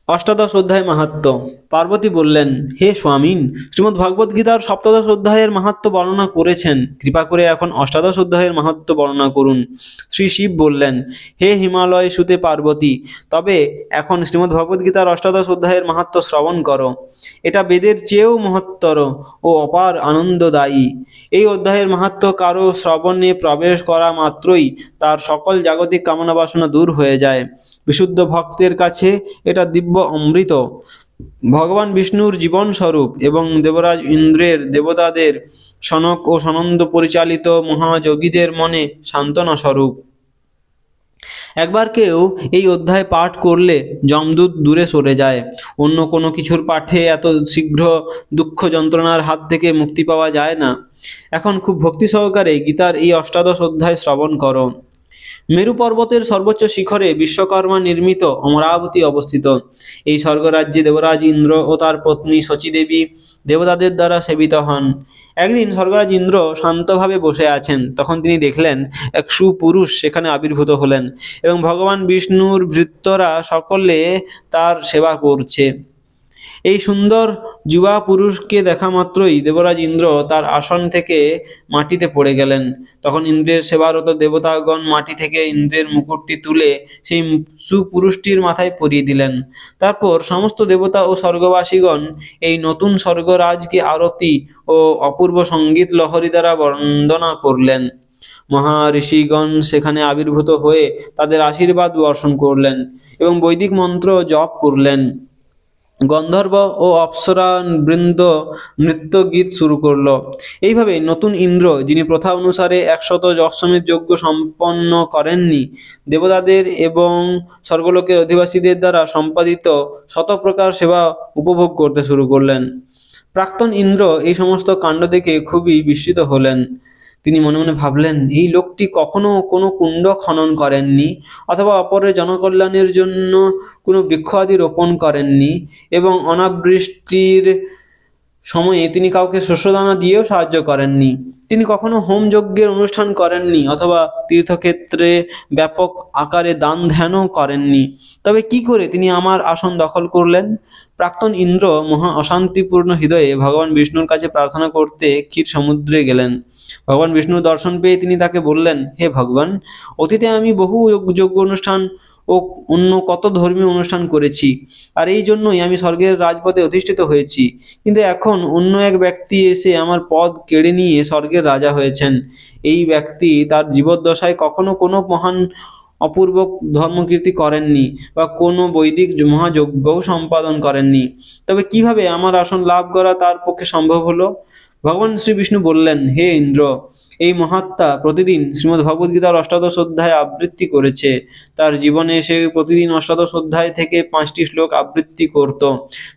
অষ্টাদশ অধ্যায় মাহাত্ম্য। পার্বতী বললেন, হে স্বামীন, শ্রীমদ্ ভগবদ গীতার সপ্তদশ অধ্যায়ের মাহাত্ম্য বর্ণনা করেছেন, কৃপা করে এখন অষ্টাদশ অধ্যায়ের মাহাত্ম্য বর্ণনা করুন। শ্রী শিব বললেন, হে হিমালয় সুতে পার্বতী, তবে এখন শ্রীমদ্ ভগবদ গীতার অষ্টাদশ অধ্যায়ের মাহাত্ম্য শ্রবণ করো। এটা বেদের চেয়েও মহত্তর ও অপার আনন্দদায়ী। এই অধ্যায়ের মাহাত্ম্য কারো শ্রবণে প্রবেশ করা মাত্রই তার সকল জাগতিক কামনা বাসনা দূর হয়ে যায়। বিশুদ্ধ ভক্তের কাছে এটা দিব্য অমৃত। ভগবান বিষ্ণুর জীবন স্বরূপ এবং দেবরাজ ইন্দ্রের দেবতাদের সনক ও সনন্দ পরিচালিত মহাযোগীদের মনে সান্ত্বনা স্বরূপ। একবার কেউ এই অধ্যায় পাঠ করলে যমদূত দূরে সরে যায়। অন্য কোনো কিছুর পাঠে এত শীঘ্র দুঃখ যন্ত্রণার হাত থেকে মুক্তি পাওয়া যায় না। এখন খুব ভক্তি সহকারে গীতার এই অষ্টাদশ অধ্যায় শ্রবণ করো। মেরু পর্বতের সর্বোচ্চ শিখরে বিশ্বকর্মা নির্মিত অমরাবতী অবস্থিত। এই স্বর্গরাজ্যে দেবরাজ ইন্দ্র ও তার পত্নী শচীদেবী দেবতাদের দ্বারা সেবিত হন। একদিন স্বর্গরাজ ইন্দ্র শান্তভাবে বসে আছেন, তখন তিনি দেখলেন এক সুপুরুষ সেখানে আবির্ভূত হলেন এবং ভগবান বিষ্ণুর ভৃত্যরা সকলে তার সেবা করছে। এই সুন্দর যুবা পুরুষকে দেখা মাত্রই দেবরাজ ইন্দ্র তার আসন থেকে মাটিতে পড়ে গেলেন। তখন ইন্দ্রের সেবারত দেবতাগণ মাটি থেকে ইন্দ্রের মুকুটটি তুলে সেই সুপুরুষটির মাথায় পরিয়ে দিলেন। তারপর সমস্ত দেবতা ও স্বর্গবাসীগণ এই নতুন স্বর্গরাজকে আরতি ও অপূর্ব সঙ্গীত লহরী দ্বারা বন্দনা করলেন। মহাঋষিগণ সেখানে আবির্ভূত হয়ে তাদের আশীর্বাদ বর্ষণ করলেন এবং বৈদিক মন্ত্র জপ করলেন। গন্ধর্ব ও অপ্সরা বৃন্দ নৃত্য গীত শুরু করল। এইভাবে নতুন ইন্দ্র, যিনি প্রথা অনুসারে 100 অশ্বমেধ যজ্ঞ সম্পন্ন করেননি, দেবতাদের এবং স্বর্গলোকের অধিবাসীদের দ্বারা সম্পাদিত শত প্রকার সেবা উপভোগ করতে শুরু করলেন। প্রাক্তন ইন্দ্র এই সমস্ত কাণ্ড দেখে খুবই বিস্মিত হলেন। তিনি মনে মনে ভাবলেন, এই লোকটি কখনো কোনো কুণ্ড খনন করেননি অথবা অপরের জনকল্যাণের জন্য কোনো বৃক্ষ আদি রোপণ করেননি এবং অনাবৃষ্টির সময়ে তিনি কাউকে শস্যদানা দিয়েও সাহায্য করেননি। তিনি কখনো হোম যজ্ঞের অনুষ্ঠান করেননি অথবা তীর্থক্ষেত্রে ব্যাপক আকারে দান ধ্যানও করেননি। তবে কি করে তিনি আমার আসন দখল করলেন? প্রাক্তন ইন্দ্র মহা অশান্তিপূর্ণ হৃদয়ে ভগবান বিষ্ণুর কাছে প্রার্থনা করতে ক্ষীর সমুদ্রে গেলেন। ভগবান বিষ্ণুর দর্শন পেয়ে তিনি তাকে বললেন, হে ভগবান, অতীতে আমি বহু যজ্ঞ অনুষ্ঠান ও অন্য কত ধর্মীয় অনুষ্ঠান করেছি, আর এই জন্যই আমি স্বর্গের রাজপদে অধিষ্ঠিত হয়েছি। কিন্তু এখন অন্য এক ব্যক্তি এসে আমার পদ কেড়ে নিয়ে স্বর্গের রাজা হয়েছেন। এই ব্যক্তি তার জীবদ্দশায় কখনো কোনো মহান অপূর্ব ধর্মকীর্তি করেননি বা কোনো বৈদিক মহাযজ্ঞও সম্পাদন করেননি। তবে কিভাবে আমার আসন লাভ করা তার পক্ষে সম্ভব হলো? ভগবান শ্রী বিষ্ণু বললেন, হে ইন্দ্র, এই মহাত্মা প্রতিদিন শ্রীমদ্ ভগবদ গীতার অষ্টাদশ অধ্যায় আবৃত্তি করেছে। তার জীবনে সে প্রতিদিন অষ্টাদশ অধ্যায় থেকে 5টি শ্লোক আবৃত্তি করত।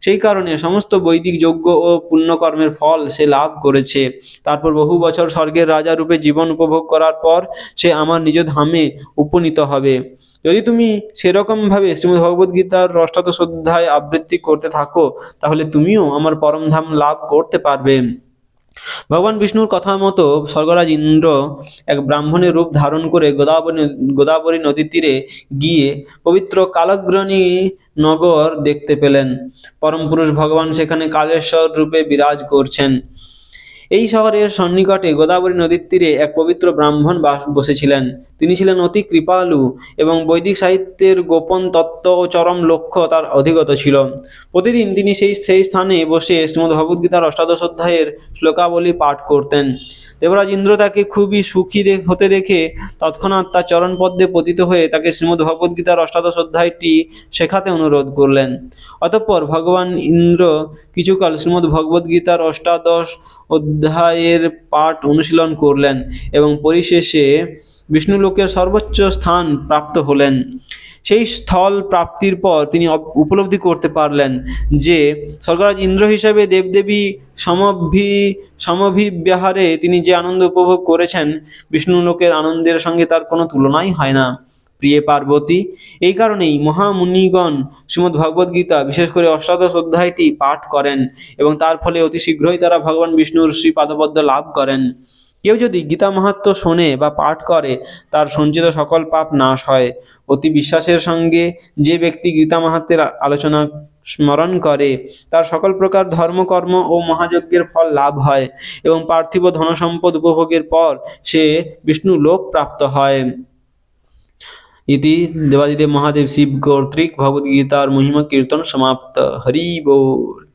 সেই কারণে সমস্ত বৈদিক যজ্ঞ ও পুণ্যকর্মের ফল সে লাভ করেছে। তারপর বহু বছর স্বর্গের রাজা রূপে জীবন উপভোগ করার পর সে আমার নিজ ধামে উপনীত হবে। যদি তুমি সেরকমভাবে শ্রীমদ্ ভগবদ গীতার অষ্টাদশ অধ্যায় আবৃত্তি করতে থাকো, তাহলে তুমিও আমার পরমধাম লাভ করতে পারবে। ভগবান বিষ্ণুর কথা মতো স্বর্গরাজ ইন্দ্র এক ব্রাহ্মণের রূপ ধারণ করে গোদাবরী নদীর তীরে গিয়ে পবিত্র কালগ্রণী নগর দেখতে পেলেন। পরম পুরুষ ভগবান সেখানে কালেশ্বর রূপে বিরাজ করছেন। এই শহরের সন্নিকটে গোদাবরী নদীর তীরে এক পবিত্র ব্রাহ্মণ বসেছিলেন। তিনি ছিলেন অতি কৃপালু এবং বৈদিক সাহিত্যের গোপন তত্ত্ব ও চরম লক্ষ্য তার অধিগত ছিল। প্রতিদিন তিনি সেই স্থানে বসে শ্রীমদ্ ভগবদ গীতার অষ্টাদশ অধ্যায়ের শ্লোকাবলী পাঠ করতেন। দেবরাজ ইন্দ্র তাকে খুবই সুখী হতে দেখে তৎক্ষণাৎ তার চরণপদ্মে পতিত হয়ে তাকে শ্রীমদ্ ভগবদ গীতার অষ্টাদশ অধ্যায়টি শেখাতে অনুরোধ করলেন। অতঃপর ভগবান ইন্দ্র কিছুকাল শ্রীমদ্ ভগবদ গীতার অষ্টাদশ অধ্যায়ের পাঠ অনুশীলন করলেন এবং পরিশেষে বিষ্ণুলোকের সর্বোচ্চ স্থান প্রাপ্ত হলেন। সেই স্থল প্রাপ্তির পর তিনি উপলব্ধি করতে পারলেন যে স্বর্গরাজ ইন্দ্র হিসাবে দেবদেবী সমভিব্যাহারে তিনি যে আনন্দ উপভোগ করেছেন, বিষ্ণুলোকের আনন্দের সঙ্গে তার কোনো তুলনাই হয় না। প্রিয়ে পার্বতী, এই কারণেই মহামুনিগণ শ্রীমদ্ ভগবদ গীতা, বিশেষ করে অষ্টাদশ অধ্যায়টি পাঠ করেন এবং তার ফলে অতি শীঘ্রই তারা ভগবান বিষ্ণুর শ্রী পাদপদ্ম লাভ করেন। কেউ যদি গীতা মাহাত্ম্য শোনে বা পাঠ করে তার সঞ্চিত সকল পাপ নাশ হয়। অতি বিশ্বাসের সঙ্গে যে ব্যক্তি গীতা মাহাত্ম্যের আলোচনা স্মরণ করে তার সকল প্রকার ধর্মকর্ম ও মহাযজ্ঞের ফল লাভ হয় এবং পার্থিব ধনসম্পদ উপভোগের পর সে বিষ্ণু লোক প্রাপ্ত হয়। ইতি দেবাদিদেব মহাদেব শিব কর্তৃক ভগবদ্গীতার মহিমা কীর্তন সমাপ্ত। হরি বল।